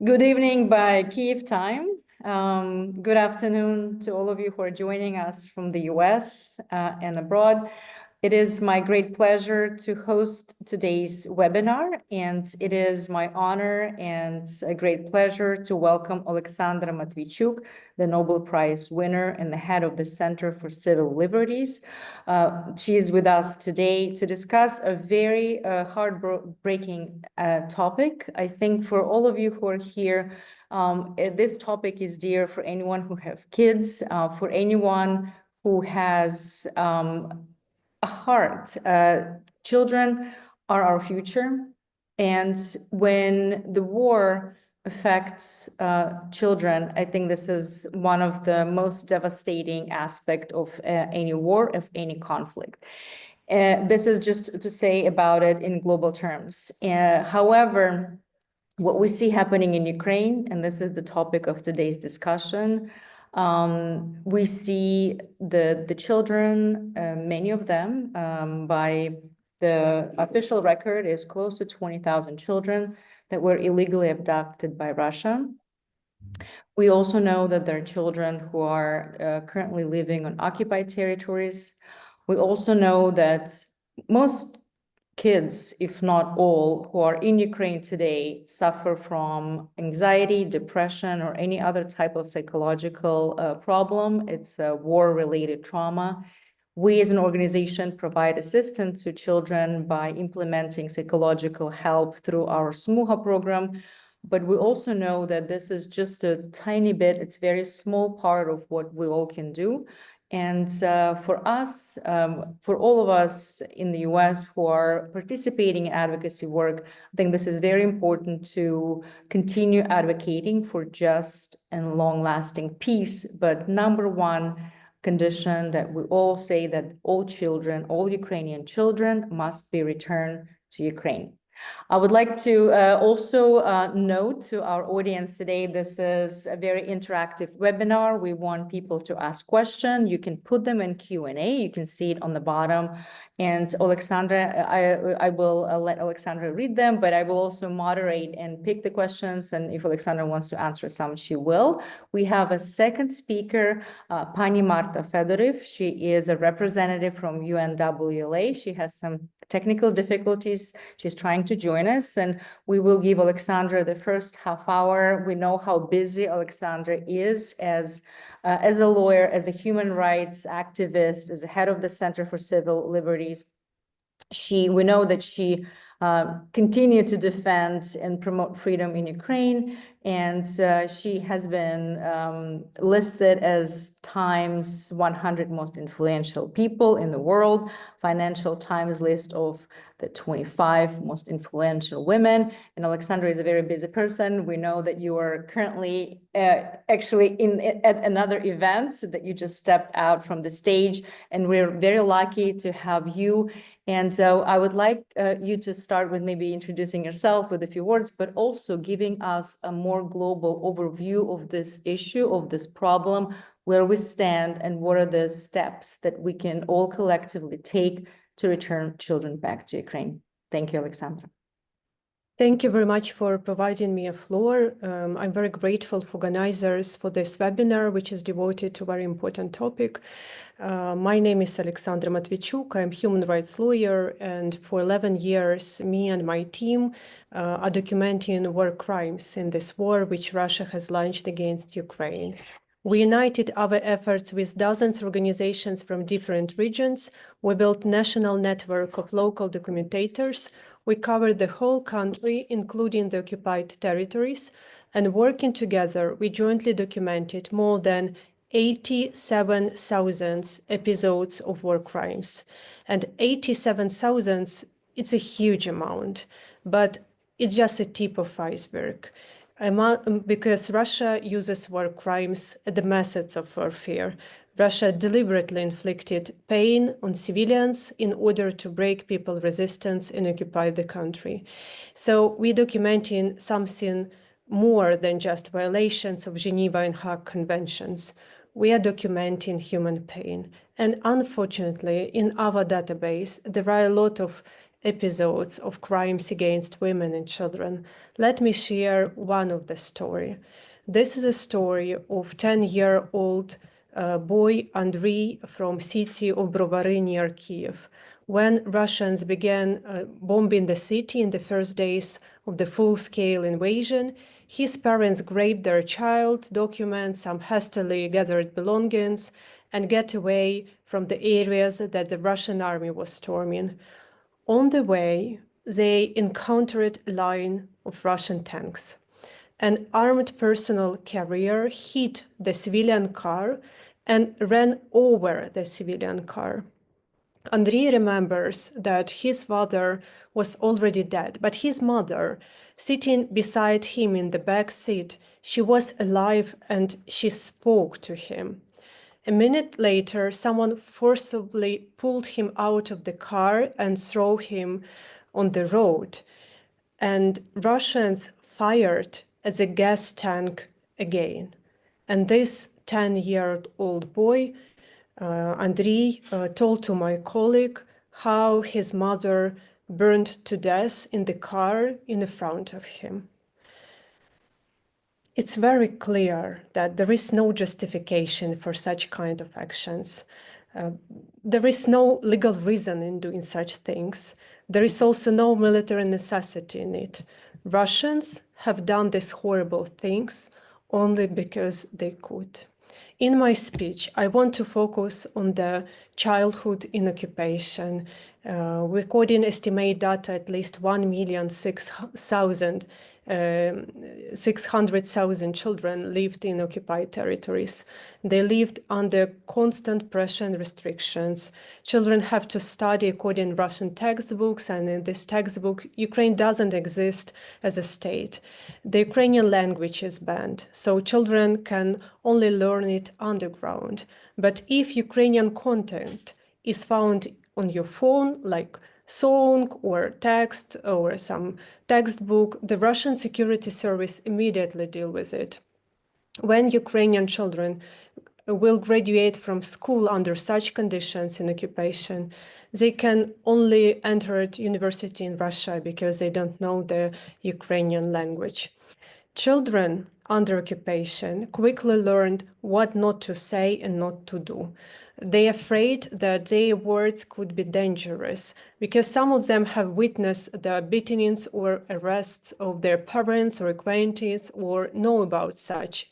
Good evening by Kyiv time. Good afternoon to all of you who are joining us from the US and abroad. It is my great pleasure to host today's webinar, and it is my honor and a great pleasure to welcome Oleksandra Matviichuk, the Nobel Prize winner and the head of the Center for Civil Liberties. She is with us today to discuss a very heartbreaking topic. I think for all of you who are here, this topic is dear for anyone who have kids, for anyone who has a heart. Children are our future. And when the war affects children, I think this is one of the most devastating aspects of any war, of any conflict. This is just to say about it in global terms. However, what we see happening in Ukraine, and this is the topic of today's discussion, we see the children, many of them, by the official record is close to 20,000 children that were illegally abducted by Russia. We also know that there are children who are currently living on occupied territories. We also know that most kids, if not all, who are in Ukraine today suffer from anxiety, depression, or any other type of psychological problem. It's a war-related trauma. We as an organization provide assistance to children by implementing psychological help through our SMUHA program. But we also know that this is just a tiny bit, it's a very small part of what we all can do. And for us, for all of us in the US who are participating in advocacy work, I think this is very important to continue advocating for just and long-lasting peace. But number one condition that we all say that all children, all Ukrainian children must be returned to Ukraine. I would like to also note to our audience today, this is a very interactive webinar. We want people to ask questions. You can put them in Q&A. You can see it on the bottom. And Oleksandra, I will let Oleksandra read them, but I will also moderate and pick the questions. And if Oleksandra wants to answer some, she will. We have a second speaker, Pani Marta Fedoriw. She is a representative from UNWLA. She has some technical difficulties. She's trying to join us, and we will give Oleksandra the first half hour. We know how busy Oleksandra is as a lawyer, as a human rights activist, as a head of the Center for Civil Liberties. We know that she continued to defend and promote freedom in Ukraine, and she has been listed as Time's 100 most influential people in the world, Financial Times list of the 25 most influential women. And Oleksandra is a very busy person. We know that you are currently actually at another event, so that you just stepped out from the stage, and we're very lucky to have you. And so I would like you to start with maybe introducing yourself with a few words, but also giving us a more global overview of this issue, of this problem, where we stand, and what are the steps that we can all collectively take to return children back to Ukraine. Thank you, Oleksandra. Thank you very much for providing me a floor. I'm very grateful for organizers for this webinar, which is devoted to a very important topic. My name is Oleksandra Matviichuk. I'm a human rights lawyer, and for 11 years, me and my team are documenting war crimes in this war which Russia has launched against Ukraine. We united our efforts with dozens of organizations from different regions. We built a national network of local documentators. We covered the whole country, including the occupied territories, and working together, we jointly documented more than 87,000 episodes of war crimes. And 87,000, it's a huge amount, but it's just a tip of iceberg. Because Russia uses war crimes as the methods of warfare. Russia deliberately inflicted pain on civilians in order to break people's resistance and occupy the country. So we're documenting something more than just violations of Geneva and Hague conventions. We are documenting human pain. And unfortunately, in our database, there are a lot of episodes of crimes against women and children. Let me share one of the story. This is a story of 10-year-old boy Andriy from city of Brovary near Kiev. When Russians began bombing the city in the first days of the full-scale invasion, his parents grabbed their child, documents, some hastily gathered belongings, and get away from the areas that the Russian army was storming. On the way, they encountered a line of Russian tanks. An armed personnel carrier hit the civilian car and ran over the civilian car. Andriy remembers that his father was already dead, but his mother, sitting beside him in the back seat, she was alive and she spoke to him. A minute later, someone forcibly pulled him out of the car and threw him on the road. And Russians fired at the gas tank again. And this 10-year-old boy, Andriy, told to my colleague how his mother burned to death in the car in front of him. It's very clear that there is no justification for such kind of actions. There is no legal reason in doing such things. There is also no military necessity in it. Russians have done these horrible things only because they could. In my speech, I want to focus on the childhood in occupation. According to estimate data, at least 1,600,000 children lived in occupied territories. They lived under constant pressure and restrictions. Children have to study according to Russian textbooks, and in this textbook, Ukraine doesn't exist as a state. The Ukrainian language is banned, so children can only learn it underground. But if Ukrainian content is found on your phone, like song or text or some textbook, the Russian security service immediately deal with it. When Ukrainian children will graduate from school under such conditions in occupation, they can only enter university in Russia because they don't know the Ukrainian language. Children under occupation quickly learned what not to say and not to do. They're afraid that their words could be dangerous because some of them have witnessed the beatings or arrests of their parents or acquaintances or know about such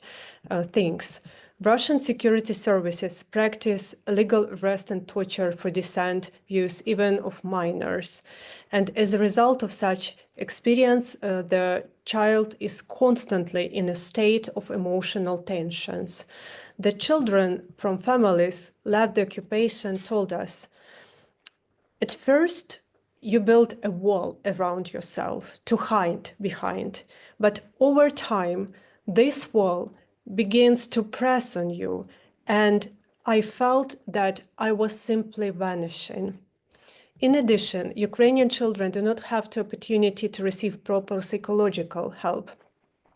things. Russian security services practice legal arrest and torture for dissent views, even of minors. And as a result of such experience, the child is constantly in a state of emotional tensions. The children from families left the occupation told us, at first, you build a wall around yourself to hide behind, but over time, this wall begins to press on you, and I felt that I was simply vanishing. In addition, Ukrainian children do not have the opportunity to receive proper psychological help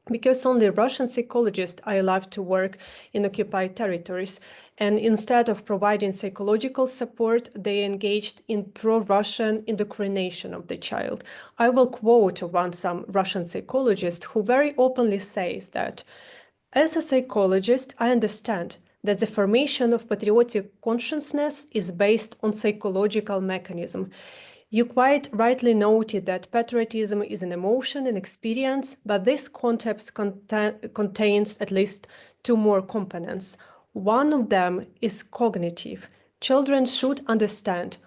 because only Russian psychologists are allowed to work in occupied territories. And instead of providing psychological support, they engaged in pro-Russian indoctrination of the child. I will quote some Russian psychologist who very openly says that, as a psychologist, I understand that the formation of patriotic consciousness is based on psychological mechanism. You quite rightly noted that patriotism is an emotion and experience, but this concept contains at least two more components. One of them is cognitive. Children should understand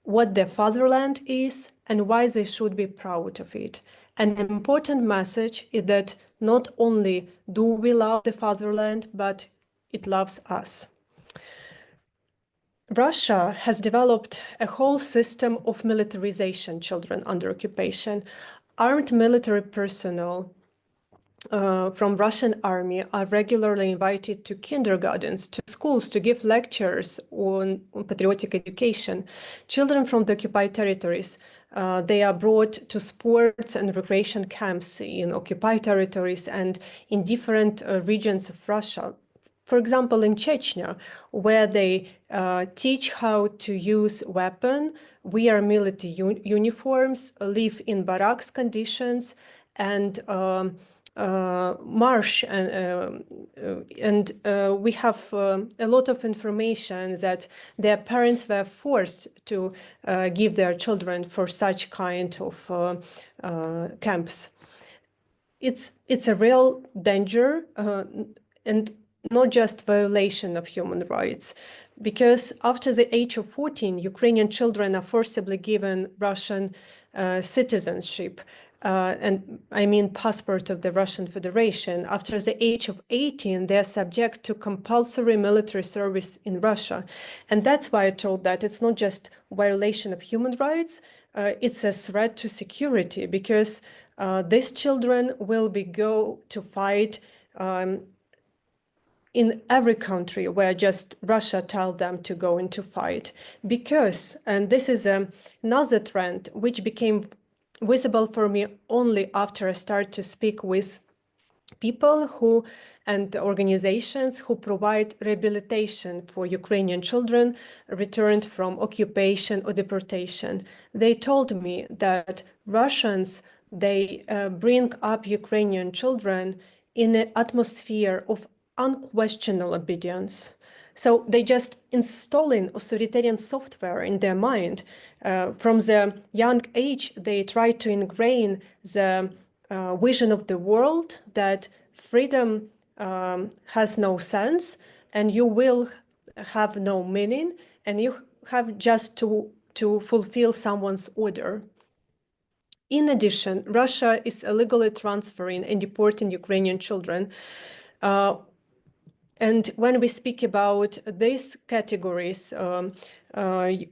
what their fatherland is and why they should be proud of it. An important message is that not only do we love the fatherland, but it loves us. Russia has developed a whole system of militarization children under occupation. Armed military personnel from Russian army are regularly invited to kindergartens, to schools, to give lectures on patriotic education. Children from the occupied territories, they are brought to sports and recreation camps in occupied territories and in different regions of Russia. for example, in Chechnya, where they teach how to use weapon, wear military uniforms, live in barracks conditions, and march. And we have a lot of information that their parents were forced to give their children for such kind of camps. It's a real danger and not just violation of human rights, because after the age of 14, Ukrainian children are forcibly given Russian citizenship, and I mean passport of the Russian Federation. After the age of 18, they're subject to compulsory military service in Russia. And that's why I told that it's not just violation of human rights, it's a threat to security, because these children will go to fight in every country where just Russia tells them to go into fight. Because, and this is another trend which became visible for me only after I started to speak with people who and organizations who provide rehabilitation for Ukrainian children returned from occupation or deportation. They told me that Russians, they bring up Ukrainian children in an atmosphere of unquestionable obedience. So they just installing authoritarian software in their mind. From the young age, they try to ingrain the vision of the world that freedom has no sense and you will have no meaning and you have just to fulfill someone's order. In addition, Russia is illegally transferring and deporting Ukrainian children. And when we speak about these categories,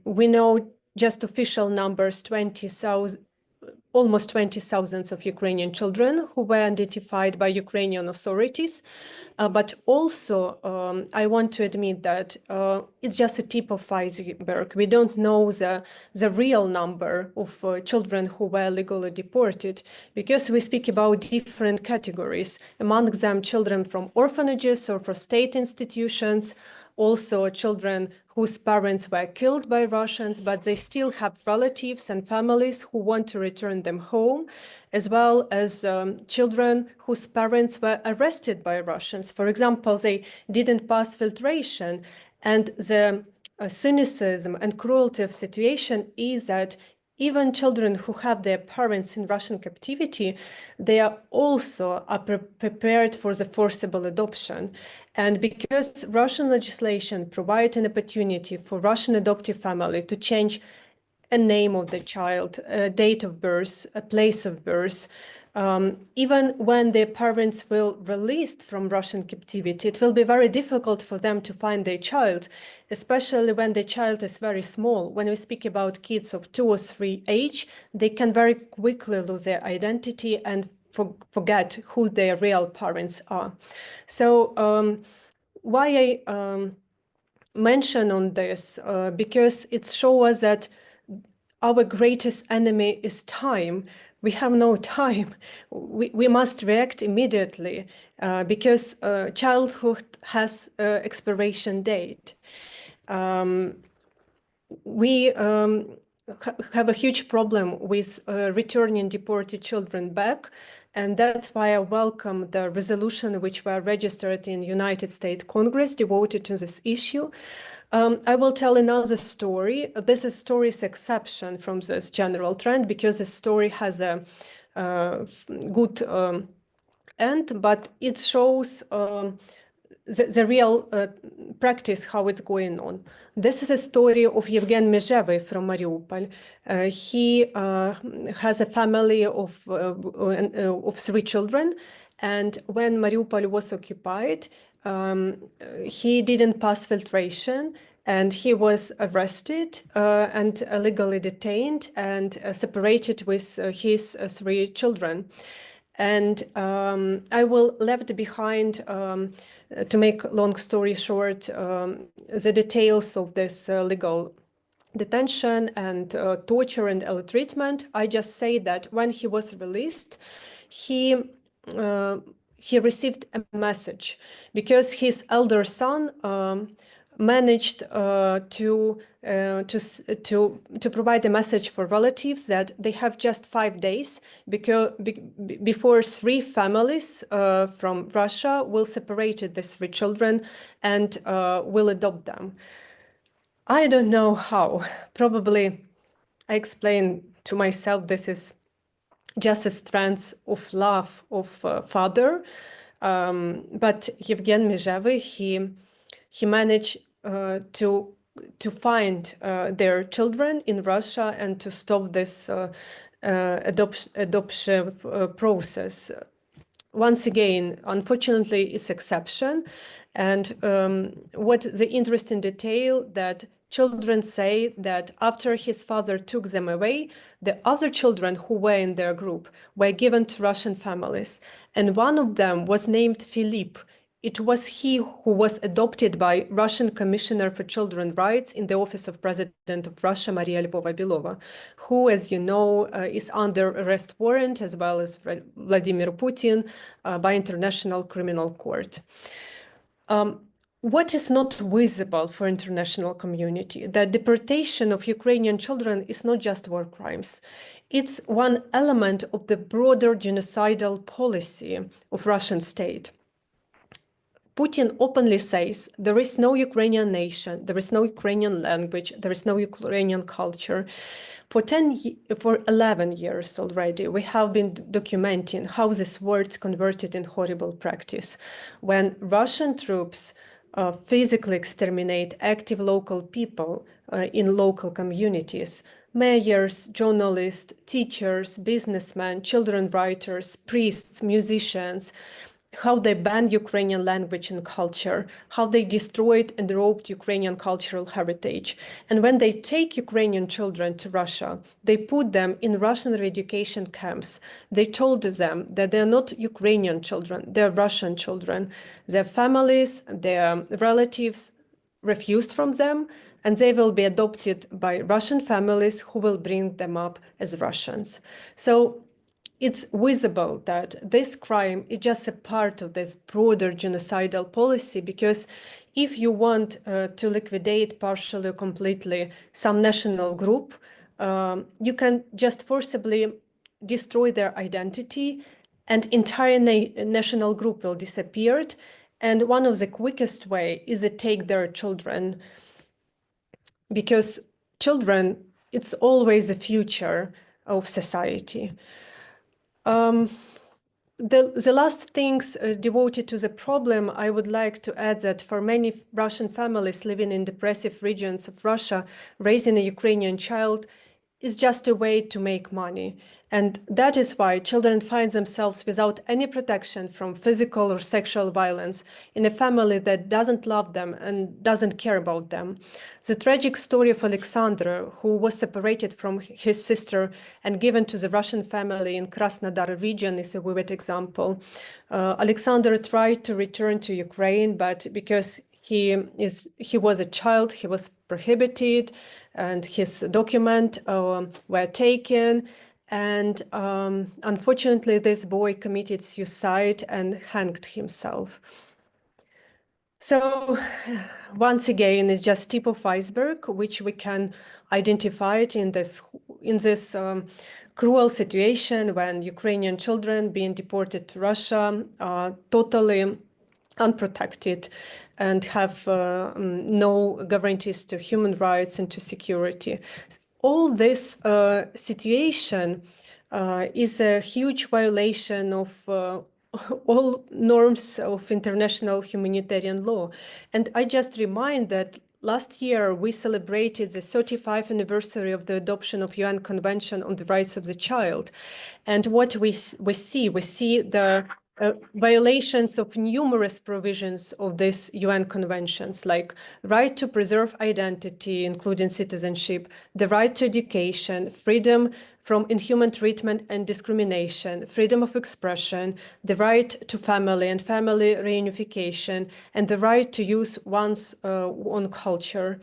we know just official numbers, 20,000, almost 20,000 of Ukrainian children who were identified by Ukrainian authorities. But also, I want to admit that it's just a tip of iceberg. We don't know the real number of children who were legally deported, because we speak about different categories, among them children from orphanages or from state institutions, also children whose parents were killed by Russians, but they still have relatives and families who want to return them home, as well as children whose parents were arrested by Russians. For example, they didn't pass filtration. And the cynicism and cruelty of situation is that even children who have their parents in Russian captivity, they are also prepared for the forcible adoption. And because Russian legislation provides an opportunity for Russian adoptive family to change a name of the child, a date of birth, a place of birth, even when their parents will released from Russian captivity, it will be very difficult for them to find their child, especially when the child is very small. When we speak about kids of 2 or 3 age, they can very quickly lose their identity and forget who their real parents are. So why I mention on this, because it shows us that our greatest enemy is time. We have no time. We must react immediately because childhood has expiration date. We have a huge problem with returning deported children back. And that's why I welcome the resolution which were registered in United States Congress devoted to this issue. I will tell another story. This story's exception from this general trend because the story has a good end, but it shows the real practice, how it's going on. This is a story of Yevgen Mezhevy from Mariupol. He has a family of 3 children, and when Mariupol was occupied, he didn't pass filtration, and he was arrested and illegally detained and separated with his 3 children. And I will left behind, to make long story short, the details of this legal detention and torture and ill treatment. I just say that when he was released, he he received a message because his elder son managed to provide a message for relatives that they have just 5 days before 3 families from Russia will separate the 3 children and will adopt them. I don't know how. Probably I explain to myself this is just a strength of love of father. But Yevgen Mizhevy, he managed to find their children in Russia and to stop this adoption process. Once again, unfortunately, it's exception. And what the interesting detail that children say that after his father took them away, the other children who were in their group were given to Russian families. And one of them was named Philippe. It was he who was adopted by Russian Commissioner for Children's Rights in the office of President of Russia, Maria Lvova-Belova, who, as you know, is under arrest warrant, as well as Vladimir Putin, by International Criminal Court. What is not visible for international community? That deportation of Ukrainian children is not just war crimes. It's one element of the broader genocidal policy of Russian state. Putin openly says there is no Ukrainian nation, there is no Ukrainian language, there is no Ukrainian culture. For 11 years already, we have been documenting how these words converted in horrible practice. When Russian troops physically exterminate active local people in local communities, mayors, journalists, teachers, businessmen, children writers, priests, musicians, how they banned Ukrainian language and culture, how they destroyed and robbed Ukrainian cultural heritage. And when they take Ukrainian children to Russia, they put them in Russian re-education camps. They told them that they're not Ukrainian children, they're Russian children. Their families, their relatives refused from them, and they will be adopted by Russian families who will bring them up as Russians. So it's visible that this crime is just a part of this broader genocidal policy, because if you want to liquidate partially or completely some national group, you can just forcibly destroy their identity and entire national group will disappear. And one of the quickest way is to take their children, because children, it's always the future of society. The last things devoted to the problem, I would like to add that for many Russian families living in depressive regions of Russia, raising a Ukrainian child is just a way to make money. And that is why children find themselves without any protection from physical or sexual violence in a family that doesn't love them and doesn't care about them. The tragic story of Oleksandra, who was separated from his sister and given to the Russian family in Krasnodar region, is a vivid example. Oleksandra tried to return to Ukraine, but because he was a child, he was prohibited, and his documents were taken. And unfortunately, this boy committed suicide and hanged himself. So once again, it's just tip of iceberg, which we can identify it in this cruel situation when Ukrainian children being deported to Russia are totally unprotected and have no guarantees to human rights and to security. All this situation is a huge violation of all norms of international humanitarian law. And I just remind that last year we celebrated the 35th anniversary of the adoption of UN Convention on the Rights of the Child. And what we see the violations of numerous provisions of these UN conventions, like right to preserve identity, including citizenship, the right to education, freedom from inhuman treatment and discrimination, freedom of expression, the right to family and family reunification, and the right to use one's own culture.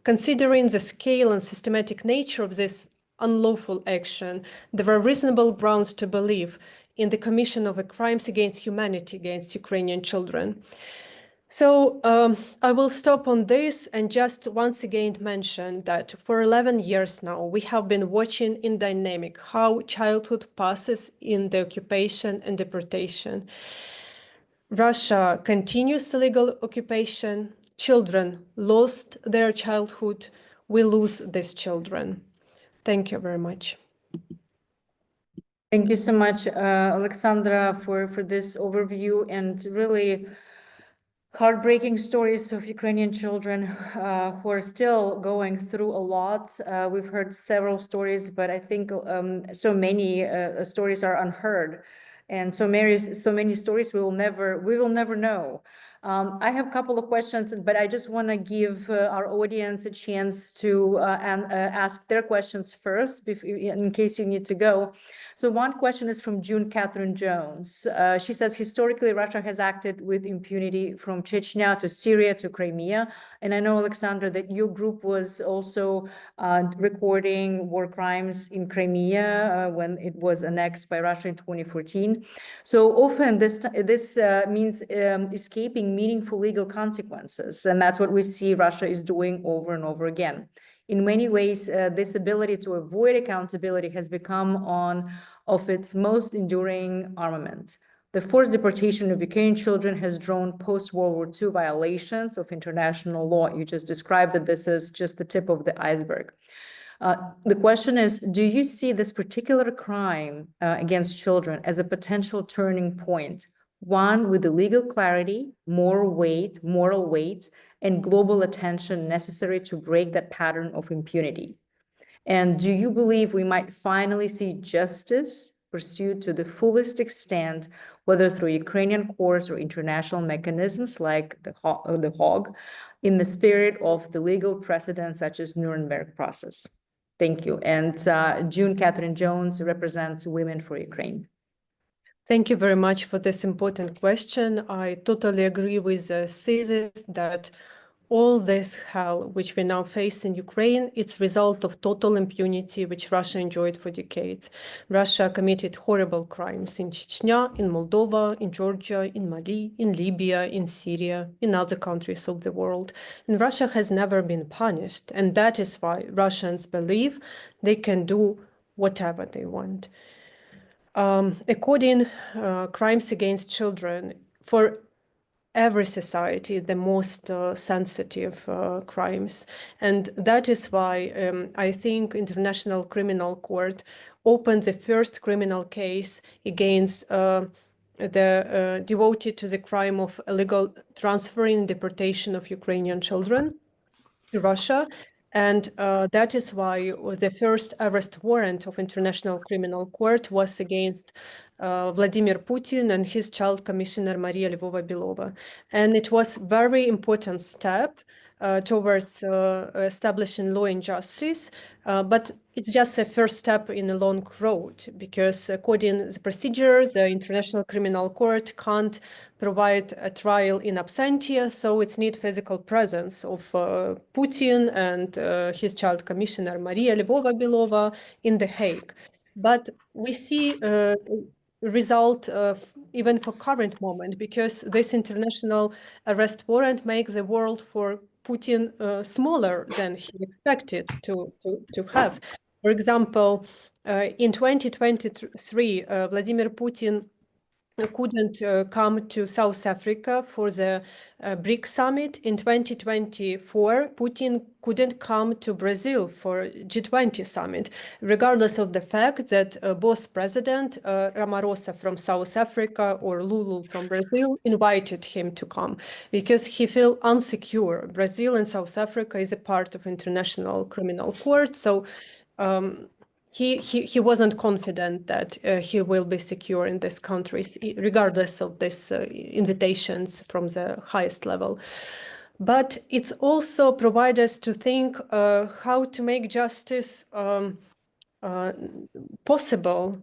Considering the scale and systematic nature of this unlawful action, there are reasonable grounds to believe in the commission of crimes against humanity against Ukrainian children. So I will stop on this and just once again mention that for 11 years now, we have been watching in dynamic how childhood passes in the occupation and deportation. Russia continues illegal occupation. Children lost their childhood. We lose these children. Thank you very much. Thank you so much, Oleksandra, for this overview and really heartbreaking stories of Ukrainian children who are still going through a lot. We've heard several stories, but I think so many stories are unheard, and so many stories we will never know. I have a couple of questions, but I just want to give our audience a chance to ask their questions first, in case you need to go. So one question is from June Catherine Jones. She says, historically, Russia has acted with impunity from Chechnya to Syria to Crimea. And I know, Oleksandra, that your group was also recording war crimes in Crimea when it was annexed by Russia in 2014. So often this means escaping meaningful legal consequences. And that's what we see Russia is doing over and over again. In many ways, this ability to avoid accountability has become one of its most enduring armaments. The forced deportation of Ukrainian children has drawn post-World War II violations of international law. You just described that this is just the tip of the iceberg. The question is, do you see this particular crime against children as a potential turning point, one with the legal clarity, moral weight, and global attention necessary to break that pattern of impunity? And do you believe we might finally see justice pursued to the fullest extent, whether through Ukrainian courts or international mechanisms like the Hague, in the spirit of the legal precedent such as Nuremberg process? Thank you. And June Catherine Jones represents Women for Ukraine. Thank you very much for this important question. I totally agree with the thesis that all this hell which we now face in Ukraine, it's result of total impunity which Russia enjoyed for decades. Russia committed horrible crimes in Chechnya, in Moldova, in Georgia, in Mali, in Libya, in Syria, in other countries of the world. And Russia has never been punished. And that is why Russians believe they can do whatever they want. According crimes against children, for every society, the most sensitive crimes. And that is why I think International Criminal Court opened the first criminal case against devoted to the crime of illegal transferring and deportation of Ukrainian children to Russia. And that is why the first arrest warrant of International Criminal Court was against Vladimir Putin and his child commissioner Maria Lvova-Belova. And it was a very important step towards establishing law and justice, but it's just a first step in a long road, because according to the procedure, the International Criminal Court can't provide a trial in absentia, so it's need physical presence of Putin and his child commissioner Maria Lvova-Belova in The Hague. But we see result even for current moment, because this international arrest warrant makes the world for Putin smaller than he expected to have. For example, in 2023, Vladimir Putin couldn't come to South Africa for the BRIC summit. In 2024, Putin couldn't come to Brazil for G20 summit, regardless of the fact that both President Ramaphosa from South Africa or Lulu from Brazil invited him to come, because he felt insecure. Brazil and South Africa is a part of International Criminal Court, so he wasn't confident that he will be secure in this country, regardless of these invitations from the highest level. But it's also provide us to think how to make justice possible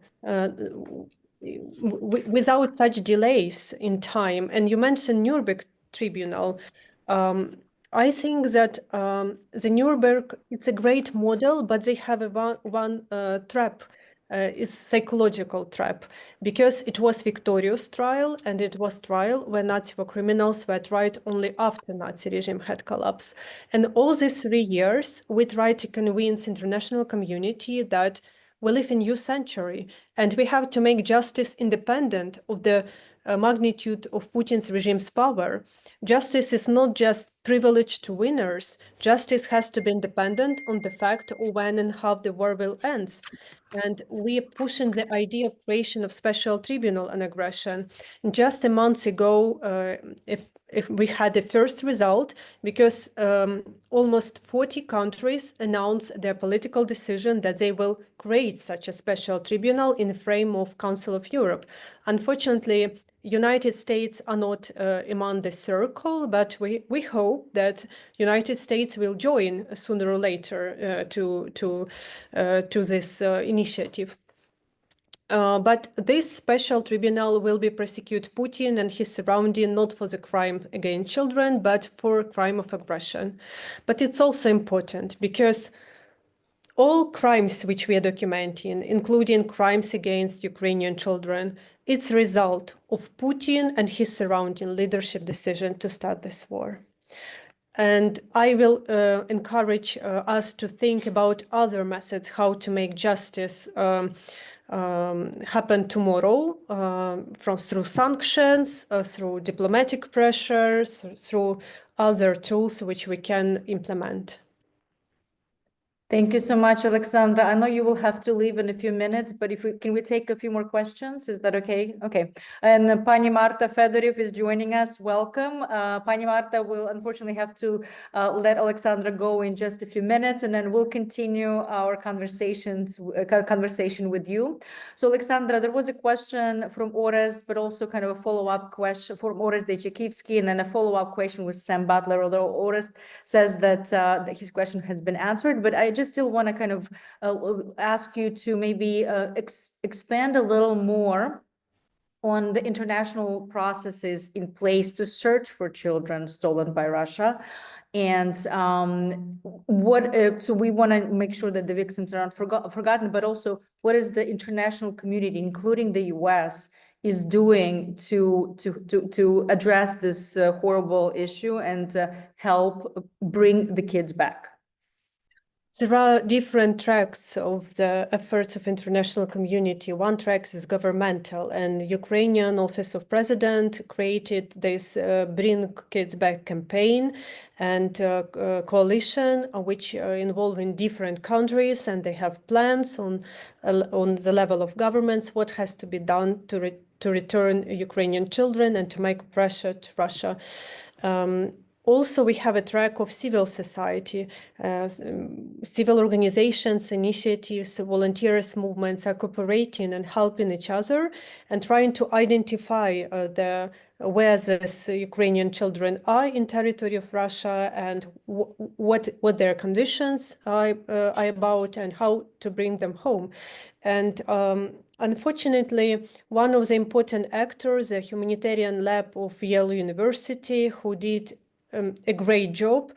without such delays in time. And you mentioned Nuremberg Tribunal. I think that the Nuremberg, it's a great model, but they have one trap is psychological trap, because it was victorious trial, and it was trial when Nazi war criminals were tried only after Nazi regime had collapsed. And all these 3 years, we tried to convince international community that we live in new century, and we have to make justice independent of the magnitude of Putin's regime's power. Justice is not just privileged to winners. Justice has to be independent on the fact of when and how the war will end. And we are pushing the idea of creation of special tribunal on aggression. And just a month ago, if we had the first result, because almost 40 countries announced their political decision that they will create such a special tribunal in the frame of Council of Europe. Unfortunately, United States are not among the circle, but we hope that United States will join sooner or later to this initiative. But this special tribunal will be prosecute Putin and his surrounding not for the crime against children, but for crime of aggression. But it's also important because all crimes which we are documenting, including crimes against Ukrainian children, it's a result of Putin and his surrounding leadership decision to start this war. And I will encourage us to think about other methods how to make justice happen tomorrow, through sanctions, through diplomatic pressures, through other tools which we can implement. Thank you so much, Oleksandra. I know you will have to leave in a few minutes, but can we take a few more questions? Is that okay? Okay. And Pani Marta Fedoriw is joining us. Welcome. Pani Marta will unfortunately have to let Oleksandra go in just a few minutes, and then we'll continue our conversation with you. So, Oleksandra, there was a question from Orest, but also kind of a follow-up question from Orest Dechekivsky, and then a follow-up question with Sam Butler, although Orest says that his question has been answered, but I just still want to kind of ask you to maybe expand a little more on the international processes in place to search for children stolen by Russia. And so we want to make sure that the victims are not forgotten, but also what is the international community, including the US, is doing to address this horrible issue and help bring the kids back? There are different tracks of the efforts of international community. One track is governmental, and Ukrainian Office of President created this Bring Kids Back campaign and coalition, which involving different countries, and they have plans on the level of governments, what has to be done to return Ukrainian children and to make pressure to Russia. Also, we have a track of civil society, civil organizations, initiatives, volunteers movements are cooperating and helping each other and trying to identify where these Ukrainian children are in territory of Russia and what their conditions are about and how to bring them home. And unfortunately, one of the important actors, the humanitarian lab of Yale University, who did a great job,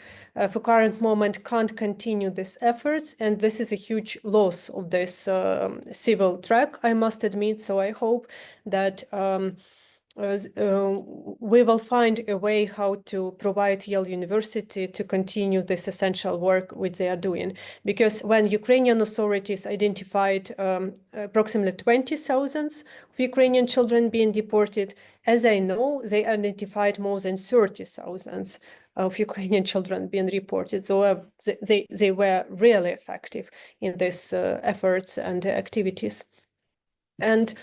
for current moment can't continue these efforts, and this is a huge loss of this civil track, I must admit. So I hope that we will find a way how to provide Yale University to continue this essential work which they are doing. Because when Ukrainian authorities identified approximately 20,000 of Ukrainian children being deported, as I know, they identified more than 30,000 of Ukrainian children being reported. So they were really effective in these efforts and activities. And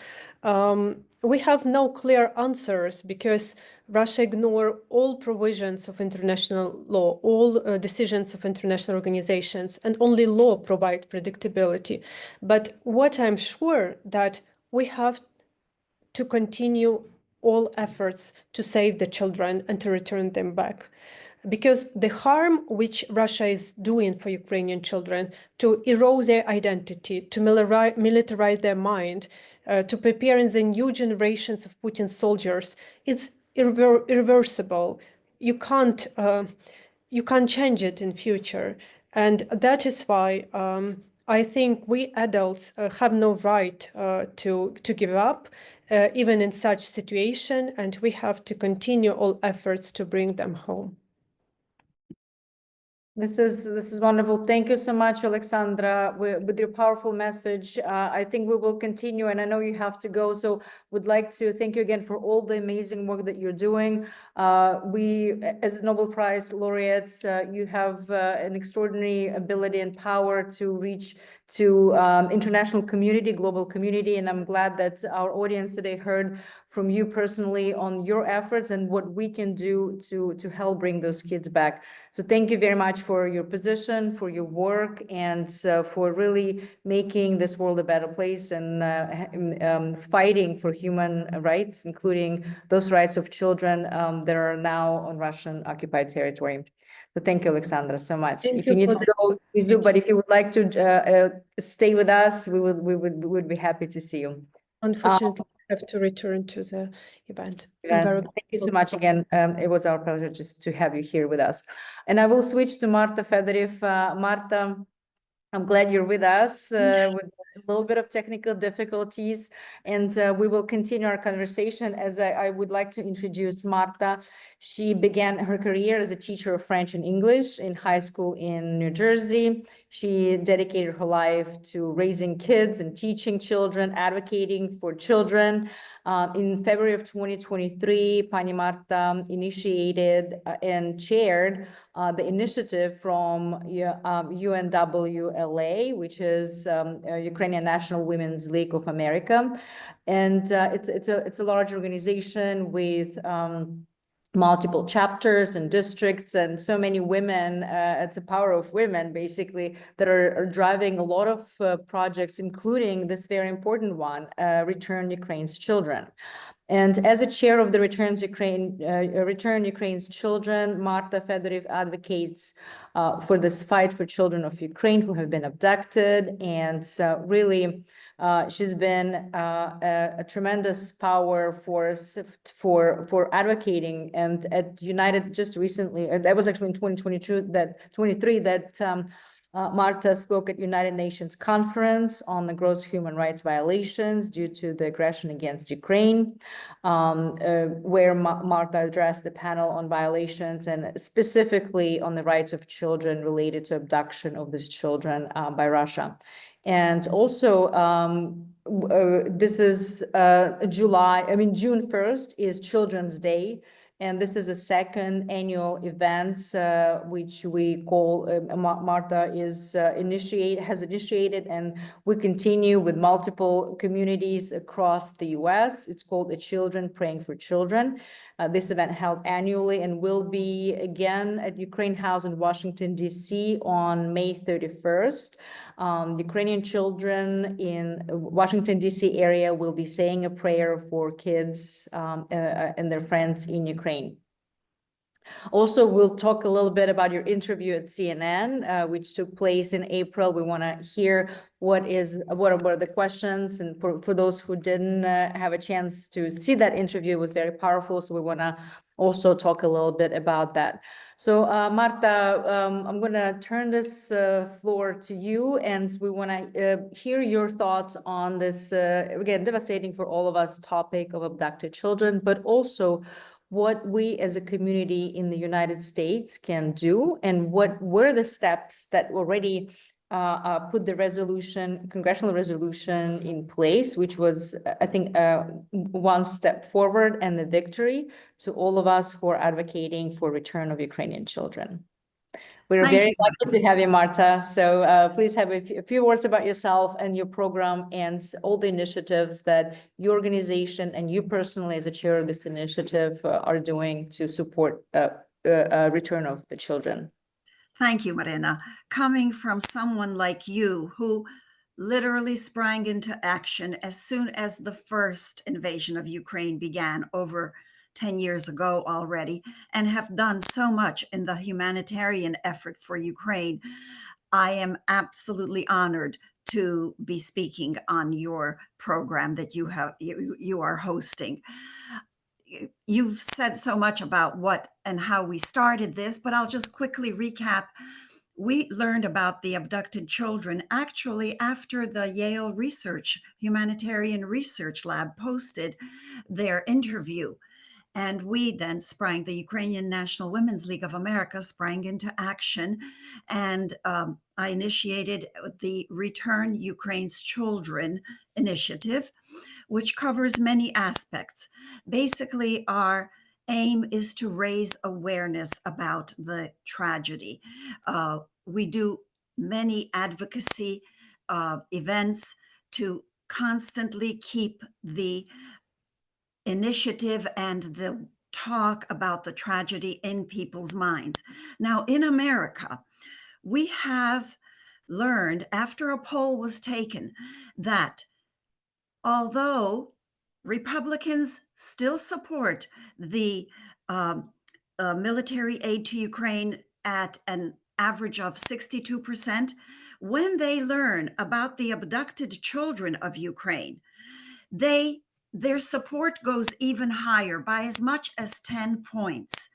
we have no clear answers because Russia ignores all provisions of international law, all decisions of international organizations, and only law provides predictability. But what I'm sure that we have to continue all efforts to save the children and to return them back. Because the harm which Russia is doing for Ukrainian children to erode their identity, to militarize their mind, to prepare in the new generations of Putin's soldiers, it's irreversible. You can't change it in future. And that is why I think we adults have no right to give up, even in such situation, and we have to continue all efforts to bring them home. This is wonderful. Thank you so much, Oleksandra, with your powerful message. I think we will continue, and I know you have to go, so would like to thank you again for all the amazing work that you're doing. We, as Nobel Prize laureates, you have an extraordinary ability and power to reach to international community, global community, and I'm glad that our audience today heard from you personally on your efforts and what we can do to help bring those kids back. So thank you very much for your position, for your work, and for really making this world a better place and fighting for human rights, including those rights of children that are now on Russian occupied territory. So thank you, Oleksandra, so much. Thank If you you need for to go, please do. But if you would like to stay with us, we would be happy to see you. Unfortunately, I have to return to the event. Thank you so much again. It was our pleasure just to have you here with us. And I will switch to Marta Fedoriw. Marta, I'm glad you're with us with a little bit of technical difficulties, and we will continue our conversation as I would like to introduce Marta. She began her career as a teacher of French and English in high school in New Jersey. She dedicated her life to raising kids and teaching children, advocating for children. In February of 2023, Pani Marta initiated and chaired the initiative from UNWLA, which is Ukrainian National Women's League of America. And it's a large organization with multiple chapters and districts and so many women. It's the power of women, basically, that are driving a lot of projects, including this very important one, Return Ukraine's Children. And as a chair of the Return Ukraine's Children, Marta Fedoriw advocates for this fight for children of Ukraine who have been abducted. And really, she's been a tremendous power force for advocating. And at United just recently, that was actually in 2023 that Marta spoke at United Nations conference on the gross human rights violations due to the aggression against Ukraine, where Marta addressed the panel on violations and specifically on the rights of children related to abduction of these children by Russia. And also, this is June 1st is Children's Day. And this is a second annual event, which we call Marta has initiated, and we continue with multiple communities across the U.S. It's called the Children Praying for Children. This event held annually and will be again at Ukraine House in Washington, D.C. on May 31st. Ukrainian children in Washington, D.C. area will be saying a prayer for kids and their friends in Ukraine. Also, we'll talk a little bit about your interview at CNN, which took place in April. We want to hear what are the questions, and for those who didn't have a chance to see that interview, it was very powerful. So we want to also talk a little bit about that. So Marta, I'm going to turn this floor to you, and we want to hear your thoughts on this, again, devastating for all of us topic of abducted children, but also what we as a community in the United States can do, and what were the steps that already put the congressional resolution in place, which was, I think, one step forward and the victory to all of us who are advocating for return of Ukrainian children. We're very lucky to have you, Marta. So please have a few words about yourself and your program and all the initiatives that your organization and you personally as a chair of this initiative are doing to support return of the children. Thank you, Maryna. Coming from someone like you who literally sprang into action as soon as the first invasion of Ukraine began over 10 years ago already, and have done so much in the humanitarian effort for Ukraine, I am absolutely honored to be speaking on your program that you are hosting. You've said so much about what and how we started this, but I'll just quickly recap we learned about the abducted children actually after the Yale Humanitarian Research Lab posted their interview. And we then the Ukrainian National Women's League of America sprang into action. And I initiated the Return Ukraine's Children initiative, which covers many aspects. Basically, our aim is to raise awareness about the tragedy. We do many advocacy events to constantly keep the initiative and the talk about the tragedy in people's minds. Now, in America, we have learned after a poll was taken that although Republicans still support the military aid to Ukraine at an average of 62%, when they learn about the abducted children of Ukraine, their support goes even higher by as much as 10 points,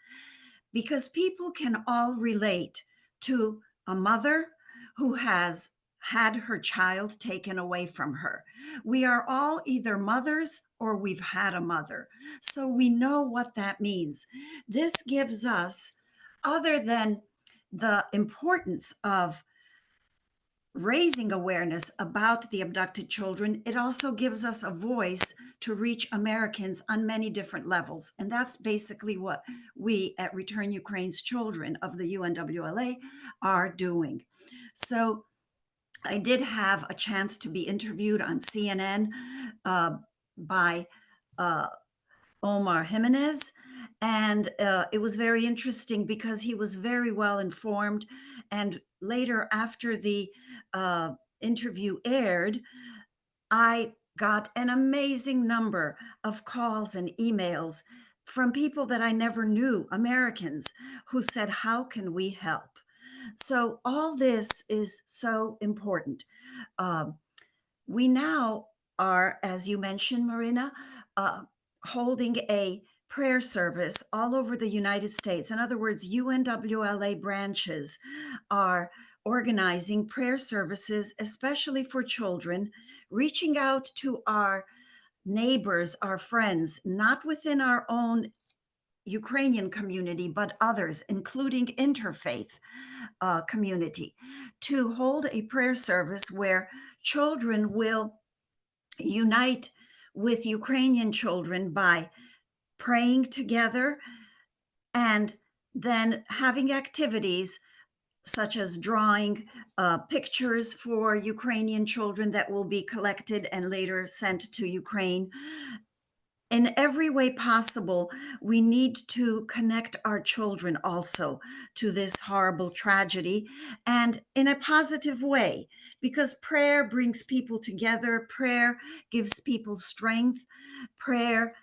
because people can all relate to a mother who has had her child taken away from her. We are all either mothers or we've had a mother, so we know what that means. This gives us, other than the importance of raising awareness about the abducted children, it also gives us a voice to reach Americans on many different levels. And that's basically what we at Return Ukraine's Children of the UNWLA are doing. So I did have a chance to be interviewed on CNN by Omar Jimenez. And it was very interesting because he was very well informed. And later, after the interview aired, I got an amazing number of calls and emails from people that I never knew, Americans, who said, "How can we help?" So all this is so important. We now are, as you mentioned, Maryna, holding a prayer service all over the United States. In other words, UNWLA branches are organizing prayer services, especially for children, reaching out to our neighbors, our friends, not within our own Ukrainian community, but others, including interfaith community, to hold a prayer service where children will unite with Ukrainian children by praying together and then having activities such as drawing pictures for Ukrainian children that will be collected and later sent to Ukraine. In every way possible, we need to connect our children also to this horrible tragedy, and in a positive way, because prayer brings people together. Prayer gives people strength. Prayer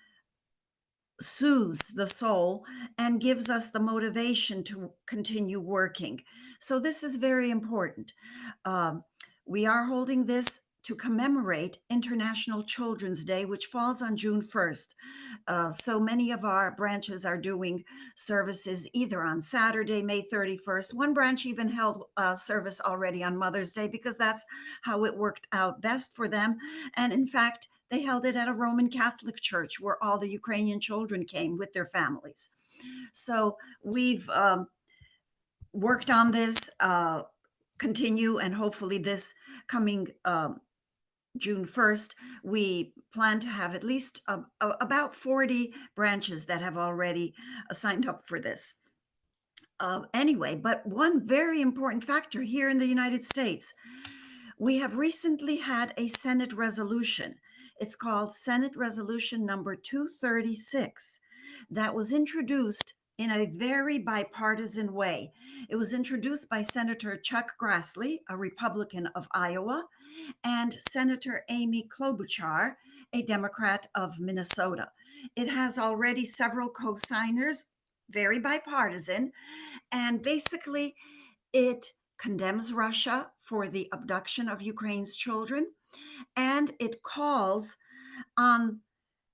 soothes the soul and gives us the motivation to continue working. So this is very important. We are holding this to commemorate International Children's Day, which falls on June 1st. So many of our branches are doing services either on Saturday, May 31st. One branch even held a service already on Mother's Day because that's how it worked out best for them. And in fact, they held it at a Roman Catholic church where all the Ukrainian children came with their families. So we've worked on this, continue, and hopefully this coming June 1st, we plan to have at least about 40 branches that have already signed up for this. Anyway, but one very important factor here in the United States, we have recently had a Senate resolution. It's called Senate Resolution number 236 that was introduced in a very bipartisan way. It was introduced by Senator Chuck Grassley, a Republican of Iowa, and Senator Amy Klobuchar, a Democrat of Minnesota. It has already several co-signers, very bipartisan, and basically it condemns Russia for the abduction of Ukraine's children, and it calls on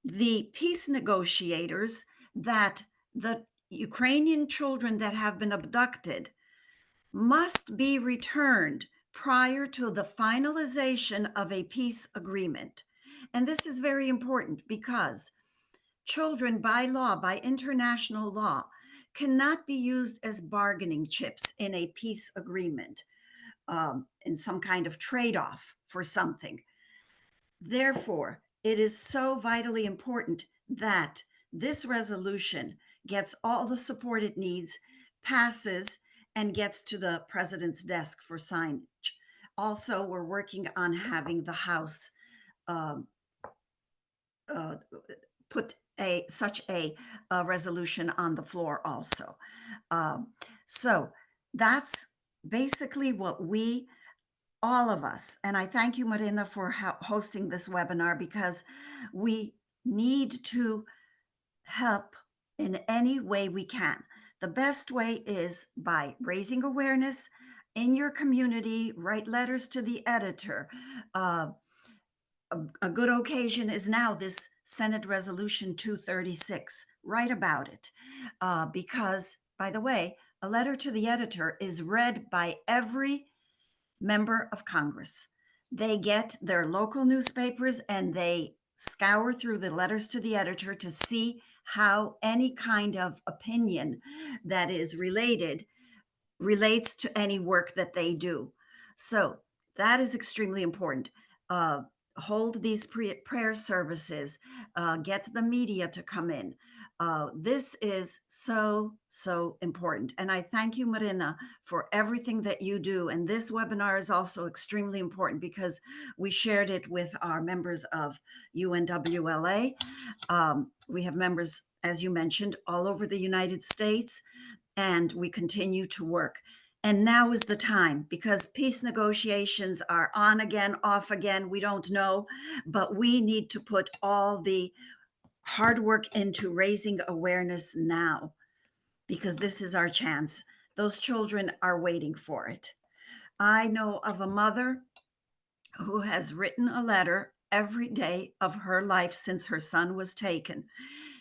the peace negotiators that the Ukrainian children that have been abducted must be returned prior to the finalization of a peace agreement. And this is very important because children, by law, by international law, cannot be used as bargaining chips in a peace agreement, in some kind of trade-off for something. Therefore, it is so vitally important that this resolution gets all the support it needs, passes, and gets to the president's desk for signage. Also, we're working on having the House put such a resolution on the floor also. So that's basically what all of us, and I thank you, Maryna, for hosting this webinar, because we need to help in any way we can. The best way is by raising awareness in your community, write letters to the editor. A good occasion is now this Senate Resolution 236. Write about it, because, by the way, a letter to the editor is read by every member of Congress. They get their local newspapers and they scour through the letters to the editor to see how any kind of opinion that is relates to any work that they do. So that is extremely important. Hold these prayer services, get the media to come in. This is so, so important. And I thank you, Maryna, for everything that you do. And this webinar is also extremely important because we shared it with our members of UNWLA. We have members, as you mentioned, all over the United States, and we continue to work. And now is the time, because peace negotiations are on again, off again, we don't know, but we need to put all the hard work into raising awareness now, because this is our chance. Those children are waiting for it. I know of a mother who has written a letter every day of her life since her son was taken.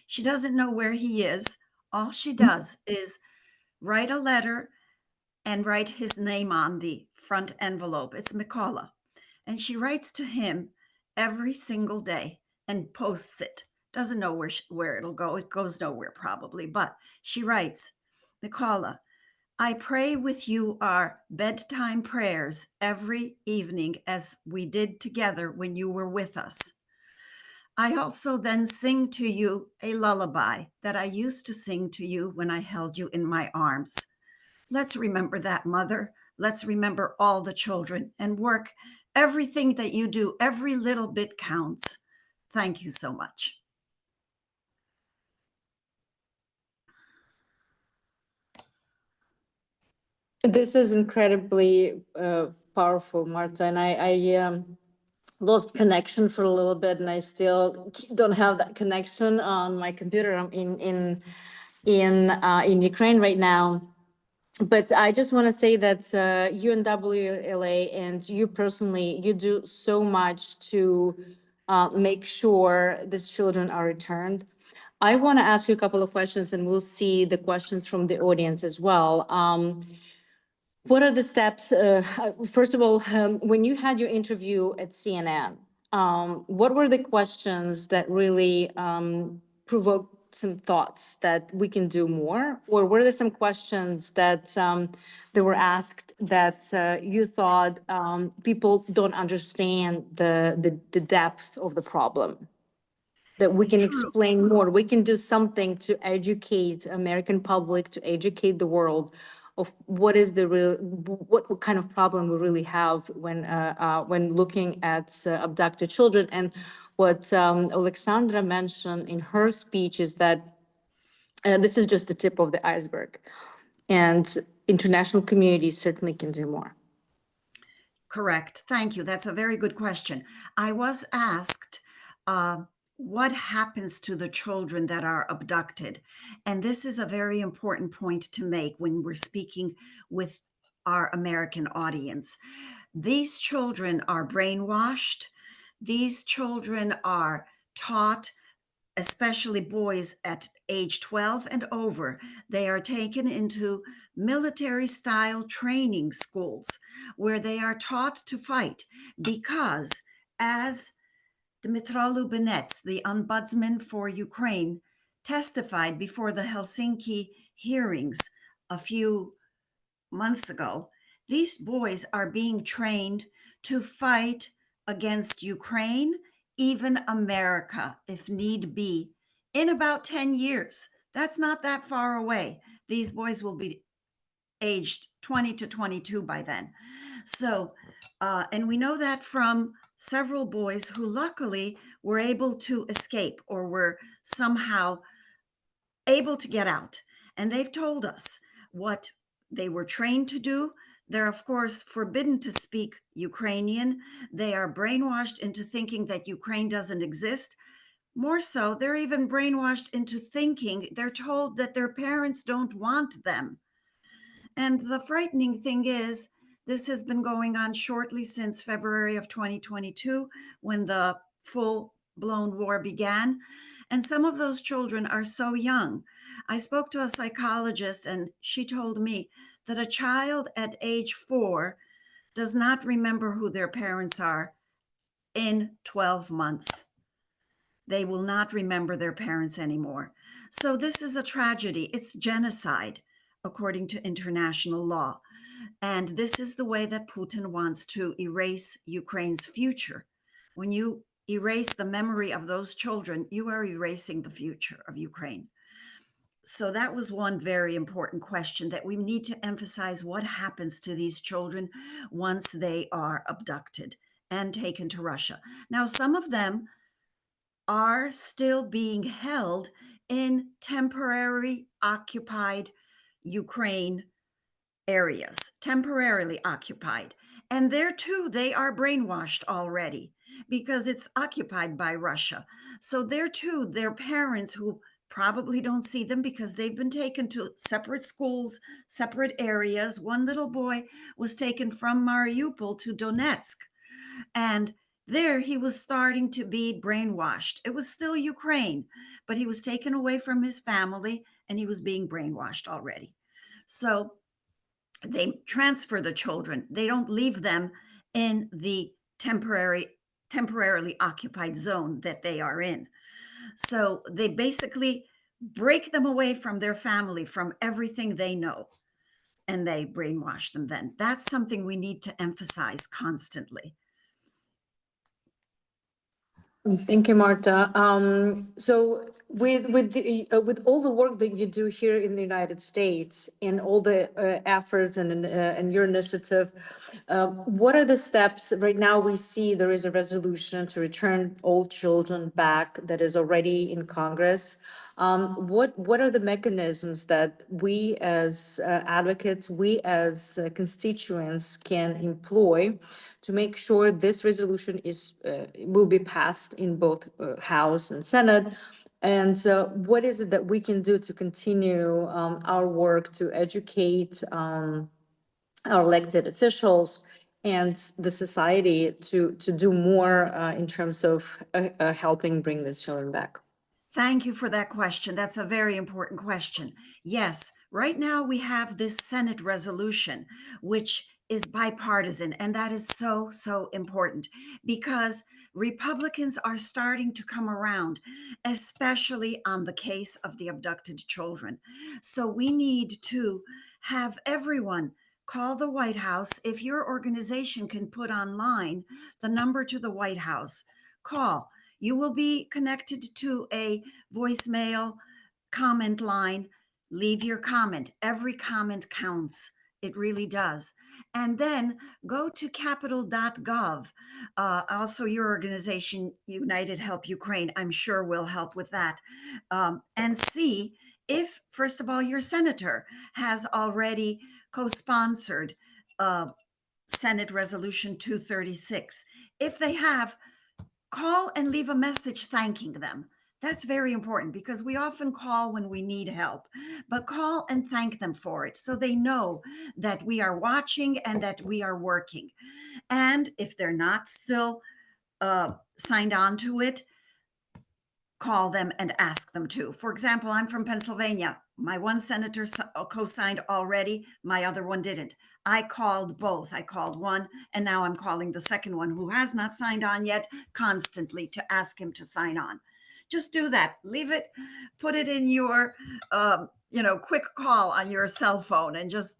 She doesn't know where he is. All she does is write a letter and write his name on the front envelope. It's Mykola. And she writes to him every single day and posts it. Doesn't know where it'll go. It goes nowhere probably, but she writes, Mykola, I pray with you our bedtime prayers every evening as we did together when you were with us. I also then sing to you a lullaby that I used to sing to you when I held you in my arms. Let's remember that, Mother. Let's remember all the children and work. Everything that you do, every little bit counts. Thank you so much. This is incredibly powerful, Marta, and I lost connection for a little bit, and I still don't have that connection on my computer. I'm in Ukraine right now. But I just want to say that UNWLA and you personally, you do so much to make sure these children are returned. I want to ask you a couple of questions, and we'll see the questions from the audience as well. What are the steps? First of all, when you had your interview at CNN, what were the questions that really provoked some thoughts that we can do more? Or were there some questions that that were asked that you thought people don't understand the depth of the problem? That we can explain more, we can do something to educate American public, to educate the world of what is the real, what kind of problem we really have when looking at abducted children. And what Oleksandra mentioned in her speech is that this is just the tip of the iceberg, and international communities certainly can do more. Correct. Thank you. That's a very good question. I was asked, what happens to the children that are abducted? And this is a very important point to make when we're speaking with our American audience. These children are brainwashed. These children are taught especially boys at age 12 and over, they are taken into military-style training schools where they are taught to fight because, as Dmytro Lubinets, the ombudsman for Ukraine, testified before the Helsinki hearings a few months ago, these boys are being trained to fight against Ukraine, even America, if need be, in about 10 years. That's not that far away. These boys will be aged 20 to 22 by then. So, and we know that from several boys who luckily were able to escape or were somehow able to get out. And they've told us what they were trained to do. They're, of course, forbidden to speak Ukrainian. They are brainwashed into thinking that Ukraine doesn't exist. More so, they're even brainwashed into thinking, they're told that their parents don't want them. And the frightening thing is, this has been going on shortly since February of 2022, when the full-blown war began. And some of those children are so young. I spoke to a psychologist, and she told me that a child at age 4 does not remember who their parents are in 12 months. They will not remember their parents anymore. So this is a tragedy. It's genocide, according to international law. And this is the way that Putin wants to erase Ukraine's future. When you erase the memory of those children, you are erasing the future of Ukraine. So that was one very important question, that we need to emphasize what happens to these children once they are abducted and taken to Russia. Now, some of them are still being held in temporarily occupied Ukraine areas, temporarily occupied. And there too, they are brainwashed already because it's occupied by Russia. So there too, their parents, who probably don't see them because they've been taken to separate schools, separate areas. One little boy was taken from Mariupol to Donetsk, and there he was starting to be brainwashed. It was still Ukraine, but he was taken away from his family and he was being brainwashed already. So they transfer the children. They don't leave them in the temporarily occupied zone that they are in. So they basically break them away from their family, from everything they know, and they brainwash them then. That's something we need to emphasize constantly. Thank you, Marta. So with all the work that you do here in the United States and all the efforts and your initiative, what are the steps? Right now we see there is a resolution to return all children back that is already in Congress. What are the mechanisms that we as advocates, we as constituents can employ to make sure this resolution will be passed in both House and Senate? And what is it that we can do to continue our work to educate our elected officials and the society to do more in terms of helping bring these children back? Thank you for that question. That's a very important question. Yes, right now we have this Senate resolution, which is bipartisan, and that is so, so important because Republicans are starting to come around, especially on the case of the abducted children. So we need to have everyone call the White House. If your organization can put online the number to the White House, call. You will be connected to a voicemail comment line. Leave your comment. Every comment counts. It really does. And then go to capital.gov. Also, your organization, United Help Ukraine, I'm sure will help with that. And see if, first of all, your senator has already co-sponsored Senate Resolution 236. If they have, call and leave a message thanking them. That's very important because we often call when we need help, but call and thank them for it so they know that we are watching and that we are working. And if they're not still signed on to it, call them and ask them to. For example, I'm from Pennsylvania. My one senator co-signed already, my other one didn't. I called both. I called one, and now I'm calling the second one who has not signed on yet constantly to ask him to sign on. Just do that. Leave it, put it in your, quick call on your cell phone and just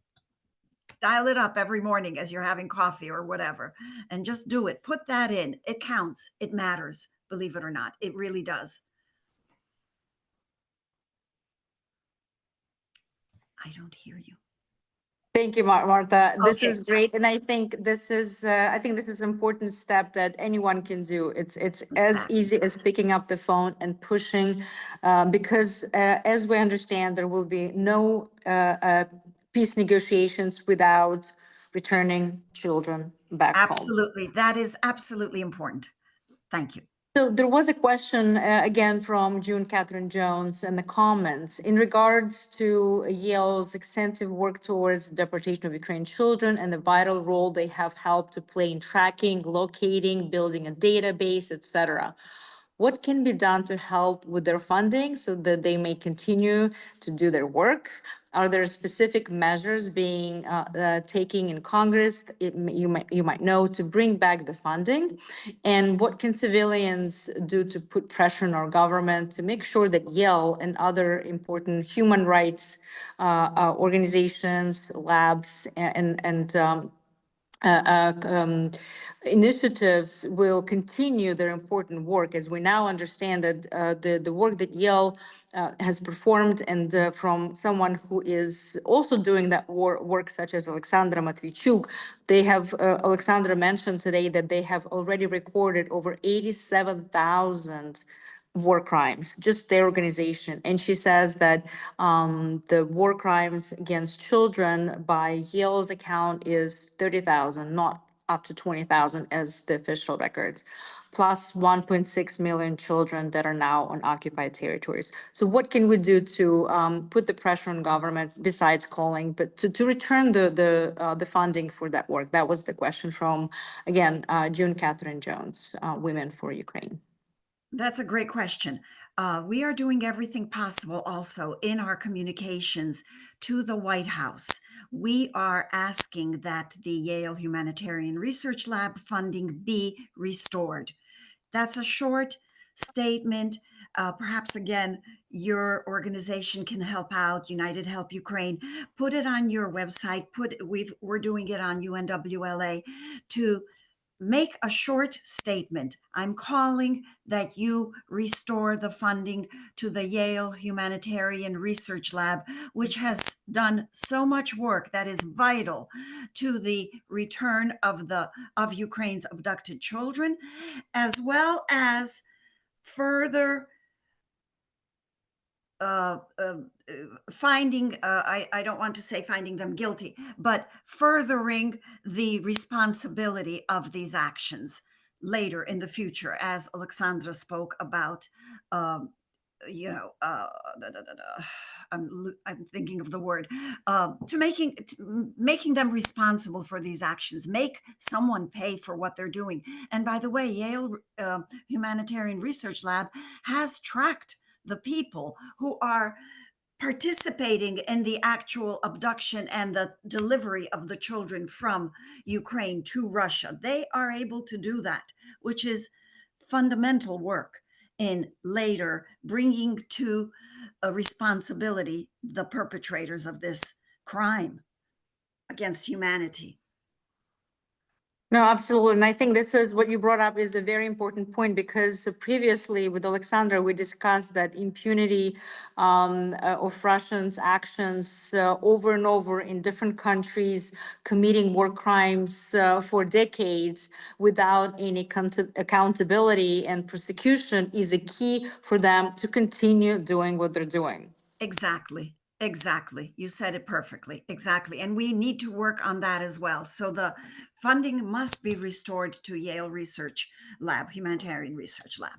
dial it up every morning as you're having coffee or whatever, and just do it. Put that in. It counts. It matters. Believe it or not, it really does. I don't hear you. Thank you, Marta. This Okay. is great, and I think this is an important step that anyone can do. It's as easy as picking up the phone and pushing, because as we understand, there will be no peace negotiations without returning children back home. Absolutely, that is absolutely important. Thank you. So there was a question again from June Catherine Jones in the comments in regards to Yale's extensive work towards deportation of Ukrainian children and the vital role they have helped to play in tracking, locating, building a database, etc. What can be done to help with their funding so that they may continue to do their work? Are there specific measures being taken in Congress, you might know, to bring back the funding? And what can civilians do to put pressure on our government to make sure that Yale and other important human rights organizations, labs, and initiatives will continue their important work, as we now understand that the work that Yale has performed, and from someone who is also doing that work, such as Oleksandra Matviichuk. They have, Oleksandra mentioned today that they have already recorded over 87,000 war crimes, just their organization. And she says that the war crimes against children by Yale's account is 30,000, not up to 20,000 as the official records, plus 1.6 million children that are now on occupied territories. So what can we do to put the pressure on governments besides calling, but to return the funding for that work? That was the question from, again, June Catherine Jones, Women for Ukraine. That's a great question. We are doing everything possible also in our communications to the White House. We are asking that the Yale Humanitarian Research Lab funding be restored. That's a short statement. Perhaps, again, your organization can help out, United Help Ukraine. Put it on your website. We're doing it on UNWLA to make a short statement. I'm calling that you restore the funding to the Yale Humanitarian Research Lab, which has done so much work that is vital to the return of Ukraine's abducted children, as well as further finding, I don't want to say finding them guilty, but furthering the responsibility of these actions later in the future, as Oleksandra spoke about. I'm thinking of the word, to making them responsible for these actions, make someone pay for what they're doing. And by the way, Yale Humanitarian Research Lab has tracked the people who are participating in the actual abduction and the delivery of the children from Ukraine to Russia. They are able to do that, which is fundamental work in later bringing to a responsibility the perpetrators of this crime against humanity. No, absolutely. And I think this is what you brought up is a very important point, because previously with Oleksandra, we discussed that impunity of Russians' actions over and over in different countries, committing war crimes for decades without any accountability and prosecution is a key for them to continue doing what they're doing. Exactly. Exactly. You said it perfectly. Exactly. And we need to work on that as well. So the funding must be restored to Yale Research Lab, Humanitarian Research Lab.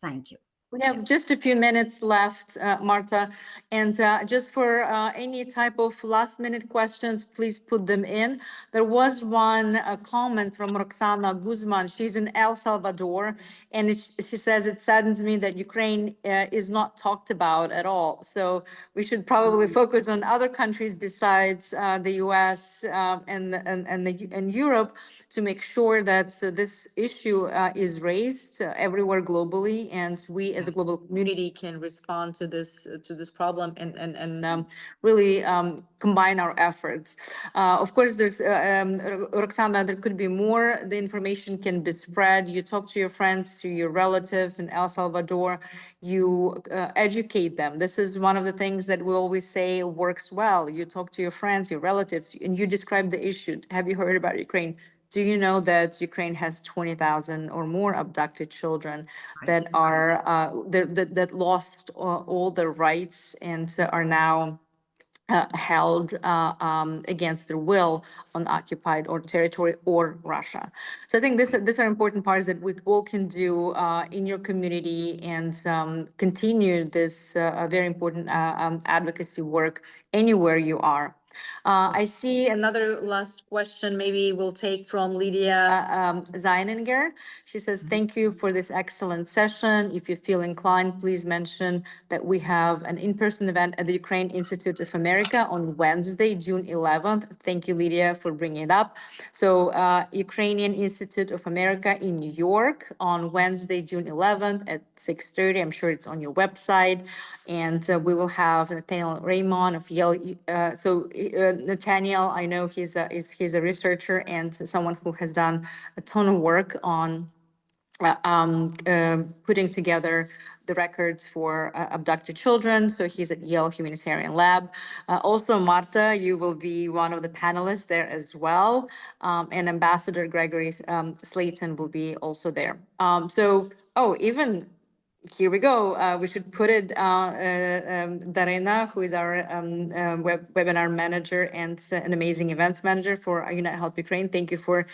Thank you. We have just a few minutes left, Marta, and just for any type of last-minute questions, please put them in. There was one comment from Roxana Guzman. She's in El Salvador, And she says, it saddens me that Ukraine is not talked about at all. So we should probably focus on other countries besides the US and Europe to make sure that this issue is raised everywhere globally, and we as a global community can respond to this problem and really combine our efforts. Of course, there's Oleksandra, there could be more. The information can be spread. You talk to your friends, to your relatives in El Salvador, you educate them. This is one of the things that we always say works well. You talk to your friends, your relatives, and you describe the issue. Have you heard about Ukraine? Do you know that Ukraine has 20,000 or more abducted children that are that lost all their rights and are now held against their will on occupied or territory or Russia. So I think these are important parts that we all can do in your community and continue this very important advocacy work anywhere you are. I see another last question maybe we'll take from Lydia Zeininger. She says, thank you for this excellent session. If you feel inclined, please mention that we have an in-person event at the Ukraine Institute of America on Wednesday, June 11th. Thank you, Lydia, for bringing it up. So Ukrainian Institute of America in New York on Wednesday, June 11th at 6:30. I'm sure it's on your website. And we will have Nathaniel Raymond of Yale. Nathaniel, I know he's a researcher and someone who has done a ton of work on putting together the records for abducted children. So he's at Yale Humanitarian Lab. Also, Marta, you will be one of the panelists there as well. And Ambassador Gregory Slayton will be also there. Even here we go. We should put it, Darina, who is our webinar manager and an amazing events manager for United Help Ukraine. Thank you for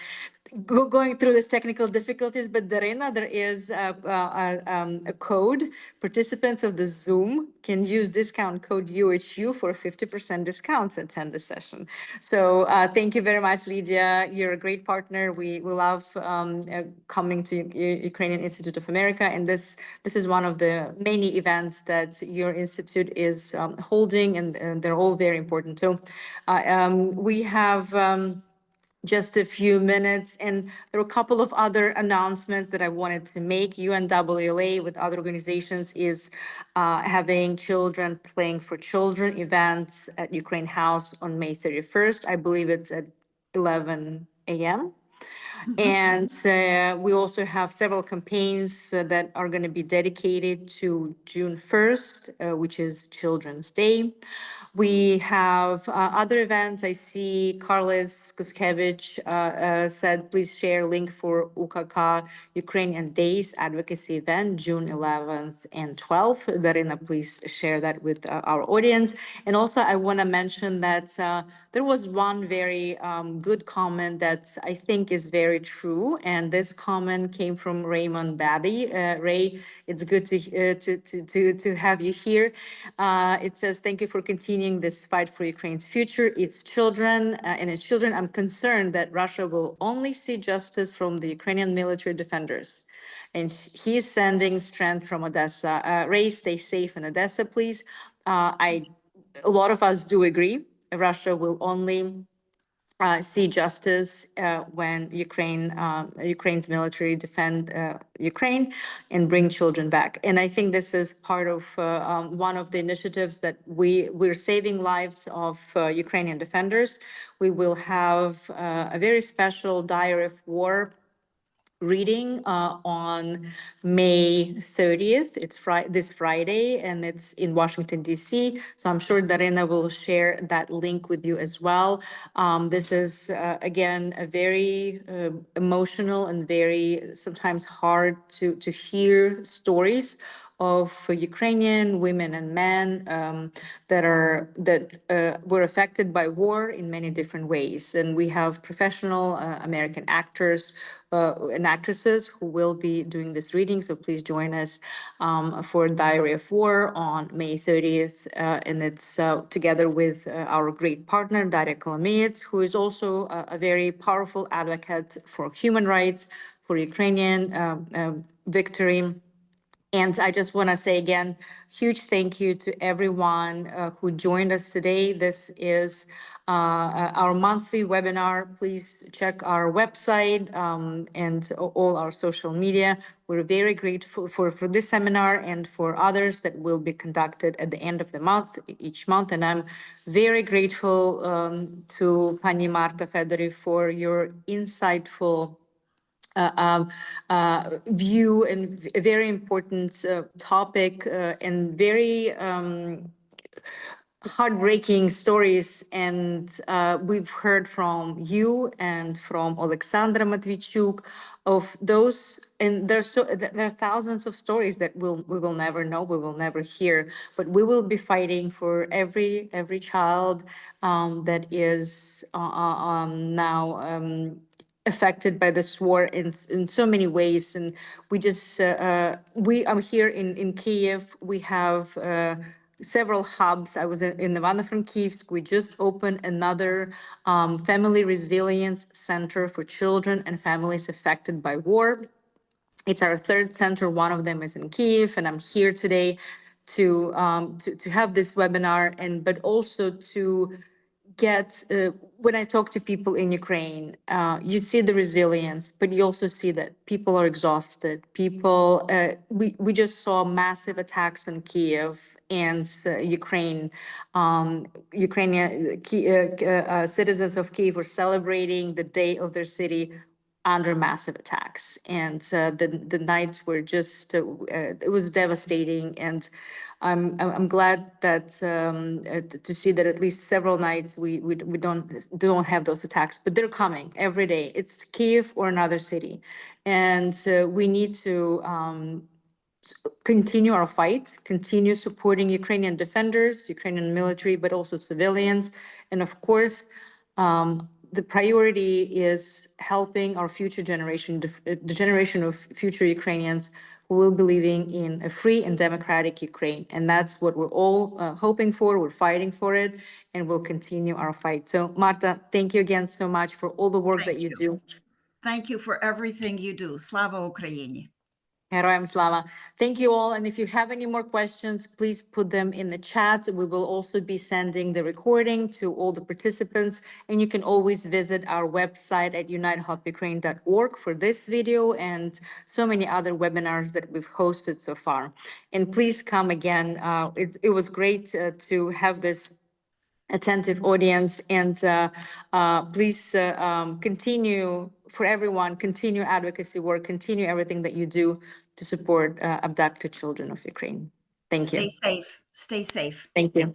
going through these technical difficulties, but Darina, there is a code. Participants of the Zoom can use discount code UHU for a 50% discount to attend the session. So thank you very much, Lydia. You're a great partner. We love coming to Ukrainian Institute of America, and this is one of the many events that your institute is holding, and they're all very important. So we have just a few minutes, and there are a couple of other announcements that I wanted to make. UNWLA with other organizations is having Children Playing for Children events at Ukraine House on May 31st. I believe it's at 11 a.m. And we also have several campaigns that are going to be dedicated to June 1st, which is Children's Day. We have other events. I see Carlos Kuskevich said, please share link for UKK Ukrainian Days advocacy event, June 11th and 12th. Darina, please share that with our audience. And also I want to mention that there was one very good comment that I think is very true. And this comment came from Raymond Baddy. Ray, it's good to have you here. It says, thank you for continuing this fight for Ukraine's future, its children, and its children. I'm concerned that Russia will only see justice from the Ukrainian military defenders. And he's sending strength from Odessa. Ray, stay safe in Odessa, please. A lot of us do agree. Russia will only see justice when Ukraine's military defend Ukraine and bring children back. And I think this is part of one of the initiatives that we're saving lives of Ukrainian defenders. We will have a very special Diary of War reading on May 30th. It's this Friday, and it's in Washington, D.C. So I'm sure Darina will share that link with you as well. This is, again, a very emotional and very sometimes hard to hear stories of Ukrainian women and men that were affected by war in many different ways. And we have professional American actors and actresses who will be doing this reading. So please join us for Diary of War on May 30th. And it's together with our great partner, Daria Kolomeets, who is also a very powerful advocate for human rights, for Ukrainian victory. And I just want to say again, huge thank you to everyone who joined us today. This is our monthly webinar. Please check our website and all our social media. We're very grateful for this seminar and for others that will be conducted at the end of the month, each month. And I'm very grateful to Pani Marta Fedoriw for your insightful view and a very important topic and very heartbreaking stories. And we've heard from you and from Oleksandra Matviichuk of those, and there are thousands of stories that we will never know, we will never hear, but we will be fighting for every child that is now affected by this war in so many ways. And we just I'm here in Kyiv. We have several hubs. I was in Ivano-Frankivsk. We just opened another family resilience center for children and families affected by war. It's our third center. One of them is in Kyiv, and I'm here today to have this webinar, but also to get, when I talk to people in Ukraine, you see the resilience, but you also see that people are exhausted. People, we just saw massive attacks on Kyiv and Ukraine. Ukrainian citizens of Kyiv were celebrating the day of their city under massive attacks, and the nights were just it was devastating. And I'm glad that to see that at least several nights we don't have those attacks, but they're coming every day. It's Kyiv or another city, and we need to continue our fight, continue supporting Ukrainian defenders, Ukrainian military, but also civilians, and of course. The priority is helping our future generation, the generation of future Ukrainians who will be living in a free and democratic Ukraine. And that's what we're all hoping for. We're fighting for it, and we'll continue our fight. So Marta, thank you again so much for all the work that you do. Thank you for everything you do. Slava Ukraini. Героям слава. Thank you all. And if you have any more questions, please put them in the chat. We will also be sending the recording to all the participants. And you can always visit our website at unitehelpukraine.org for this video and so many other webinars that we've hosted so far. And please come again. It was great to have this attentive audience, and please continue, for everyone, continue advocacy work, continue everything that you do to support abducted children of Ukraine. Thank you. Stay safe. Stay safe. Thank you.